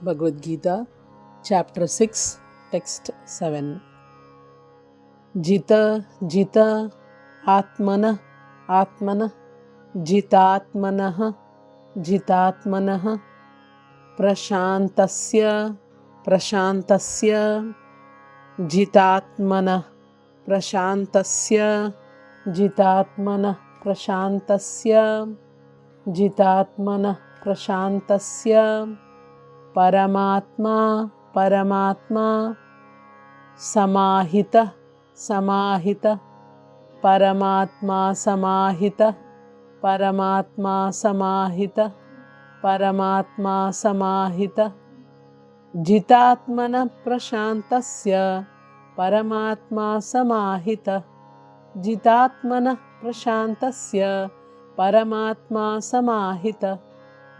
Bhagavad Gita, Chapter 6, Text 7. Jita, Jita, Atmana, Atmana, Jitatmanah, Jitatmanah, Prashantasya, Prashantasya, Jitatmanah, Prashantasya, Jitatmanah, Prashantasya, Jitatmanah, Prashantasya, Paramatma, Paramatma, Samahita, Samahita, Paramatma, Samahita, Paramatma, Samahita, Paramatma, Samahita, Jitatmana Prashantasya, Paramatma, Samahita, Jitatmana Prashantasya, Paramatma, Samahita,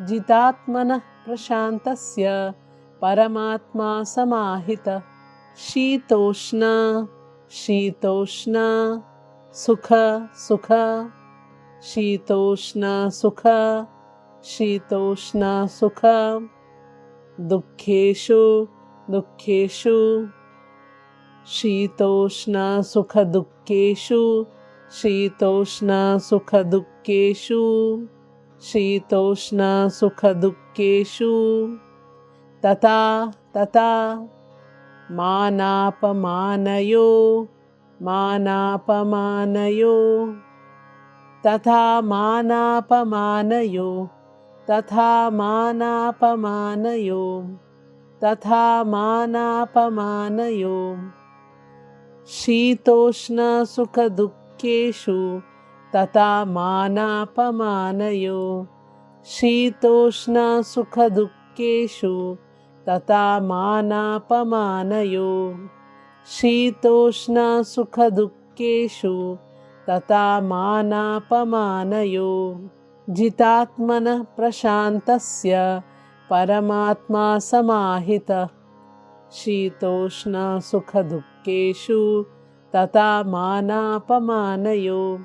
Jitatmana Prashantasya, Paramatma, Samahita, Shitoshna, Shitoshna, Sukha, Sukha, Shitoshna, Sukha, Shitoshna, Sukha, Dukkheshu, Dukkheshu, Shitoshna, Sukha, Dukkheshu, Shitoshna, Sukha, Dukkheshu, Shitoshna, Sukha, Dukkheshu, Tata, Tata, Manapamanayo, Manapamanayo, Tata Manapamanayo, Tata Manapamanayo, Tata Manapamanayo, Shitoshna Sukha Dukkheshu, Tata Manapamanayo, Shitoshna Sukha Dukkheshu, Tata Manapamanayo, Shitoshna Sukha Dukkheshu, Tata Manapamanayo, Jitatmana Prashantasya, Paramatma Samahita, Shitoshna Sukha Dukkheshu, Tata Manapamanayo,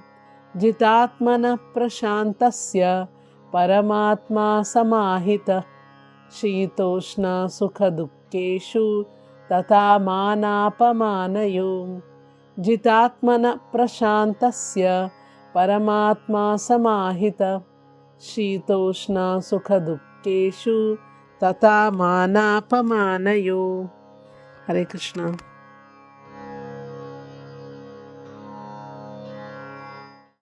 Jitatmana Prashantasya, Paramatma Samahita, Shitoshna Sukha Dukkheshu, Tata Manapamanayo, Jitatmana Prashantasya, Paramatma Samahita, Shitoshna Sukha Dukkheshu, Tata Manapamanayo. Hare Krishna.